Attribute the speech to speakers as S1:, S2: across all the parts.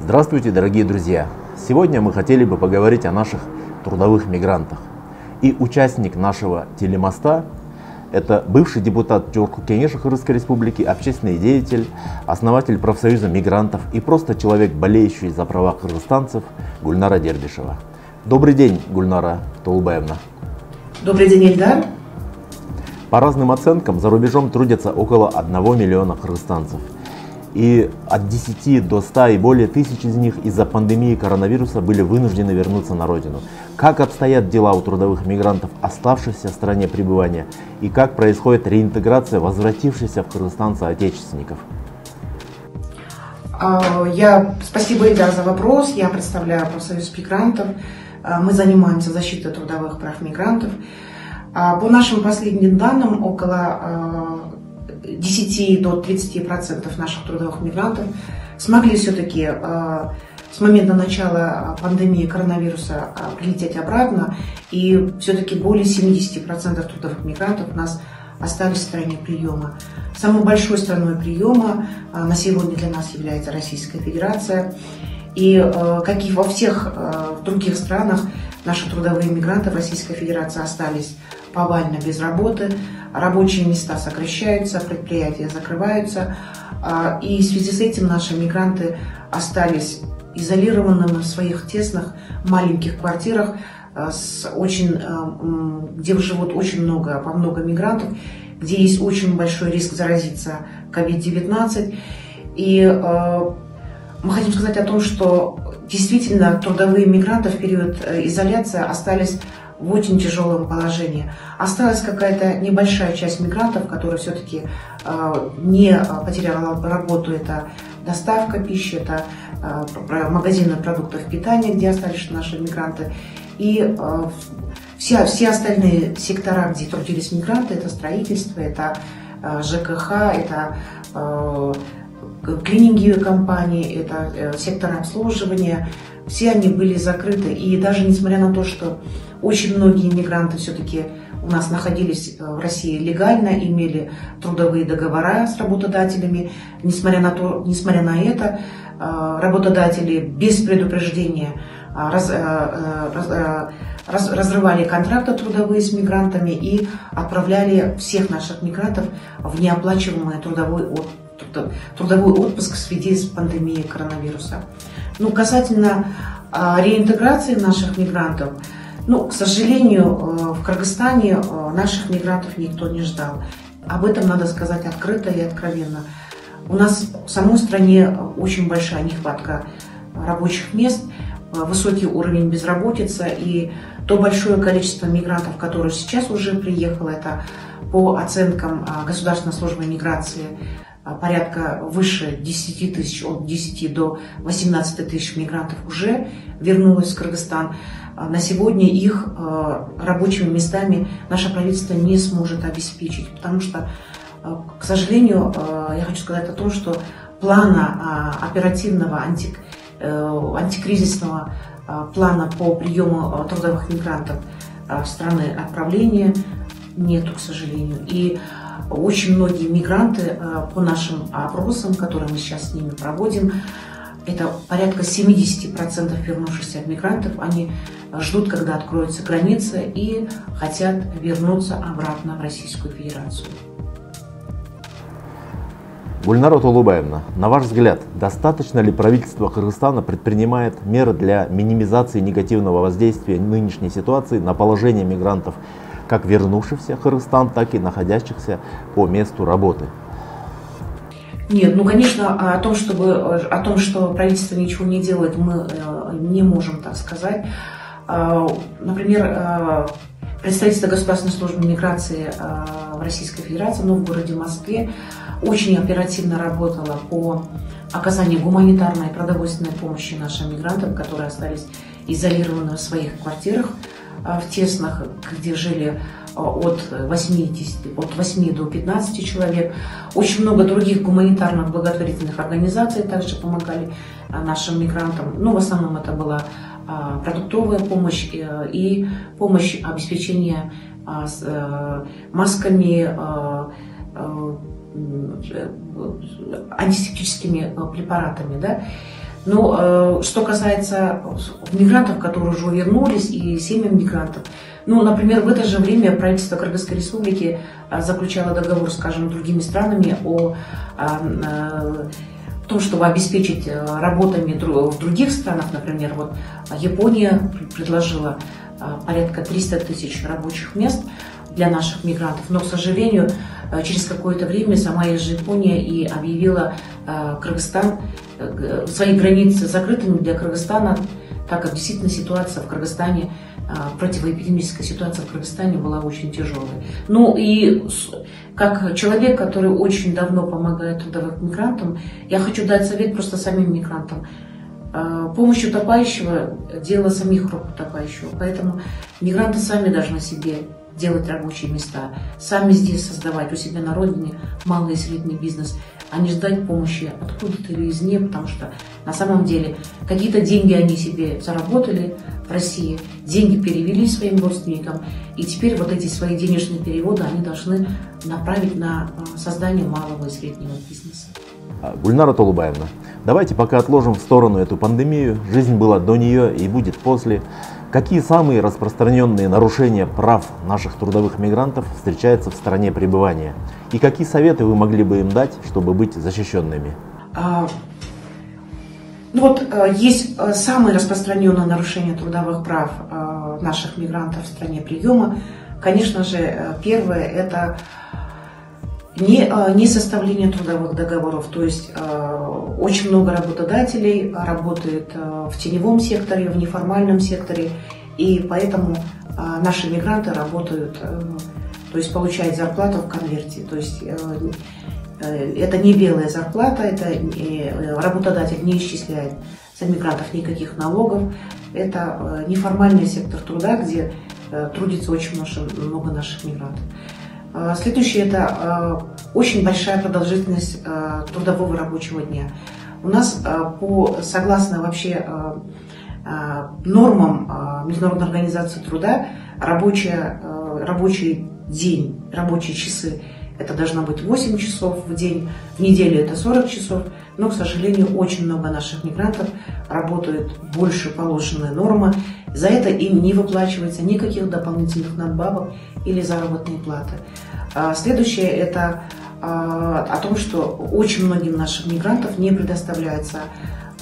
S1: Здравствуйте, дорогие друзья! Сегодня мы хотели бы поговорить о наших трудовых мигрантах. И участник нашего телемоста – это бывший депутат Жогорку Кеңеш Кыргызской Республики, общественный деятель, основатель профсоюза мигрантов и просто человек, болеющий за права кыргызстанцев, Гульнара Дербишева. Добрый день, Гульнара Толубаевна.
S2: Добрый день, Ильдар.
S1: По разным оценкам, за рубежом трудятся около 1 миллиона кыргызстанцев. И от 10 до 100 и более тысяч из них из-за пандемии коронавируса были вынуждены вернуться на родину. Как обстоят дела у трудовых мигрантов, оставшихся в стране пребывания, и как происходит реинтеграция возвратившихся в Кыргызстан соотечественников?
S2: Спасибо, Ильдар, за вопрос. Я представляю профсоюз мигрантов. Мы занимаемся защитой трудовых прав мигрантов. По нашим последним данным, около 10 до 30% наших трудовых мигрантов смогли все-таки с момента начала пандемии коронавируса прилететь обратно, и все-таки более 70% трудовых мигрантов у нас остались в стране приема. Самой большой страной приема на сегодня для нас является Российская Федерация. И как и во всех других странах, наши трудовые мигранты в Российской Федерации остались повально без работы, рабочие места сокращаются, предприятия закрываются. И в связи с этим наши мигранты остались изолированными в своих тесных маленьких квартирах, где живут по много мигрантов, где есть очень большой риск заразиться COVID-19. И мы хотим сказать о том, что действительно трудовые мигранты в период изоляции остались в очень тяжелом положении. Осталась какая-то небольшая часть мигрантов, которая все-таки не потеряла работу. Это доставка пищи, это магазины продуктов питания, где остались наши мигранты. И все остальные сектора, где трудились мигранты, это строительство, это ЖКХ, это клининговые компании, это секторы обслуживания, все они были закрыты. И даже несмотря на то, что очень многие мигранты все-таки у нас находились в России легально, имели трудовые договора с работодателями, несмотря на это, работодатели без предупреждения разрывали контракты трудовые с мигрантами и отправляли всех наших мигрантов в неоплачиваемый трудовой отпуск в связи с пандемией коронавируса. Касательно реинтеграции наших мигрантов, к сожалению, в Кыргызстане наших мигрантов никто не ждал. Об этом надо сказать открыто и откровенно. У нас в самой стране очень большая нехватка рабочих мест, высокий уровень безработицы, и то большое количество мигрантов, которые сейчас уже приехало, это по оценкам Государственной службы миграции порядка выше 10 тысяч, от 10 до 18 тысяч мигрантов уже вернулось в Кыргызстан. На сегодня их рабочими местами наше правительство не сможет обеспечить, потому что, к сожалению, я хочу сказать о том, что плана оперативного антикризисного плана по приему трудовых мигрантов в страны отправления нету, к сожалению. И очень многие мигранты, по нашим опросам, которые мы сейчас с ними проводим, это порядка 70% вернувшихся мигрантов, они ждут, когда откроются границы, и хотят вернуться обратно в Российскую Федерацию.
S1: Гульнара Толубаевна, на ваш взгляд, достаточно ли правительство Кыргызстана предпринимает меры для минимизации негативного воздействия нынешней ситуации на положение мигрантов, как вернувшихся в Кыргызстан, так и находящихся по месту работы?
S2: Нет, конечно, о том, что правительство ничего не делает, мы не можем так сказать. Например, представительство Государственной службы миграции в Российской Федерации, в городе Москве, очень оперативно работало по оказанию гуманитарной и продовольственной помощи нашим мигрантам, которые остались изолированы в своих квартирах, в тесных, где жили от 8 до 15 человек. Очень много других гуманитарных благотворительных организаций также помогали нашим мигрантам. В основном это была продуктовая помощь и помощь обеспечения масками, антисептическими препаратами. Да? Но что касается мигрантов, которые уже вернулись, и семьям мигрантов, ну, например, в это же время правительство Кыргызской республики заключало договор, скажем, с другими странами о том, чтобы обеспечить работами в других странах. Например, вот Япония предложила порядка 300 тысяч рабочих мест для наших мигрантов, но, к сожалению, через какое-то время сама Япония и объявила Кыргызстан, свои границы закрытыми для Кыргызстана, так как действительно ситуация в Кыргызстане, противоэпидемическая ситуация в Кыргызстане была очень тяжелой. Ну и как человек, который очень давно помогает трудовым мигрантам, я хочу дать совет просто самим мигрантам. Помощь утопающего – дело самих рук утопающего, поэтому мигранты сами должны себе делать рабочие места, сами здесь создавать у себя на родине малый и средний бизнес, а не ждать помощи откуда-то или извне, потому что на самом деле какие-то деньги они себе заработали в России, деньги перевели своим родственникам, и теперь вот эти свои денежные переводы они должны направить на создание малого и среднего бизнеса.
S1: Гульнара Толубаевна, давайте пока отложим в сторону эту пандемию. Жизнь была до нее и будет после. Какие самые распространенные нарушения прав наших трудовых мигрантов встречаются в стране пребывания? И какие советы вы могли бы им дать, чтобы быть защищенными?
S2: Есть самые распространенные нарушения трудовых прав наших мигрантов в стране приема. Конечно же, первое – это не составление трудовых договоров, то есть очень много работодателей работает в теневом секторе, в неформальном секторе, и поэтому наши мигранты работают, то есть получают зарплату в конверте, то есть это не белая зарплата, это работодатель не исчисляет за мигрантов никаких налогов, это неформальный сектор труда, где трудится очень много наших мигрантов. Следующее – это очень большая продолжительность трудового рабочего дня. У нас согласно вообще нормам Международной организации труда рабочий день, рабочие часы – это должно быть 8 часов в день, в неделю это 40 часов, но, к сожалению, очень много наших мигрантов работают больше положенной нормы, за это им не выплачивается никаких дополнительных надбавок или заработной платы. Следующее – это о том, что очень многим нашим мигрантам не предоставляется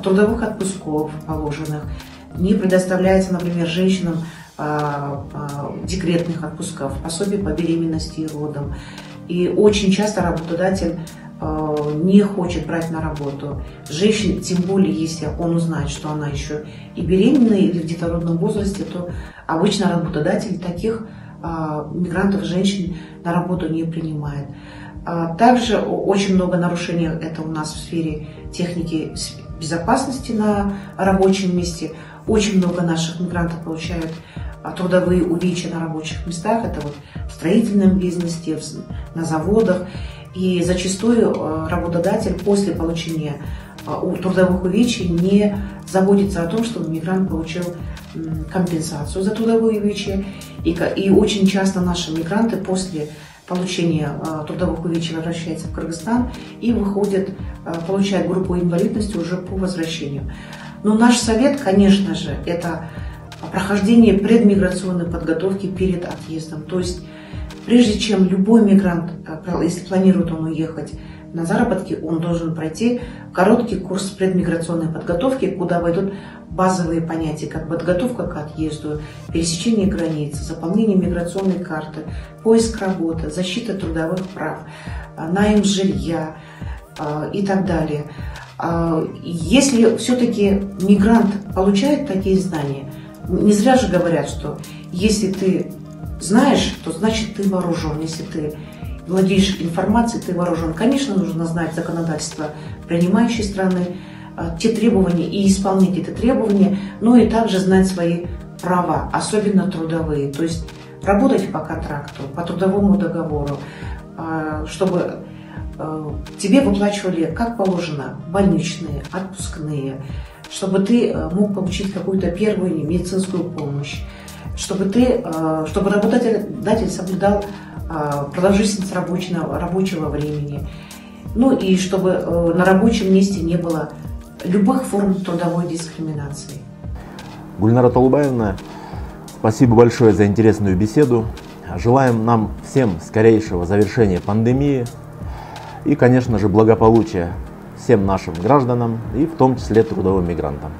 S2: трудовых отпусков положенных, не предоставляется, например, женщинам декретных отпусков, пособий по беременности и родам. И очень часто работодатель не хочет брать на работу женщин, тем более если он узнает, что она еще и беременна или в детородном возрасте, то обычно работодатель таких мигрантов, женщин на работу не принимает. Также очень много нарушений это у нас в сфере техники безопасности на рабочем месте. Очень много наших мигрантов получают трудовые увечья на рабочих местах, это вот в строительном бизнесе, на заводах. И зачастую работодатель после получения трудовых увечий не заботится о том, чтобы мигрант получил компенсацию за трудовые увечья. И очень часто наши мигранты после получения трудовых увечий возвращаются в Кыргызстан и выходят, получают группу инвалидности уже по возвращению. Но наш совет, конечно же, это прохождение предмиграционной подготовки перед отъездом. То есть прежде чем любой мигрант, если планирует он уехать на заработки, он должен пройти короткий курс предмиграционной подготовки, куда войдут базовые понятия, как подготовка к отъезду, пересечение границ, заполнение миграционной карты, поиск работы, защита трудовых прав, найм жилья и так далее. Если все-таки мигрант получает такие знания, не зря же говорят, что если ты знаешь, то значит ты вооружен. Если ты владеешь информацией, ты вооружен. Конечно, нужно знать законодательство принимающей страны, те требования и исполнять эти требования, но и также знать свои права, особенно трудовые. То есть работать по контракту, по трудовому договору, чтобы тебе выплачивали, как положено, больничные, отпускные, чтобы ты мог получить какую-то первую медицинскую помощь, чтобы работодатель соблюдал продолжительность рабочего времени, ну и чтобы на рабочем месте не было любых форм трудовой дискриминации.
S1: Гульнара Толубаевна, спасибо большое за интересную беседу. Желаем нам всем скорейшего завершения пандемии и, конечно же, благополучия всем нашим гражданам и в том числе трудовым мигрантам.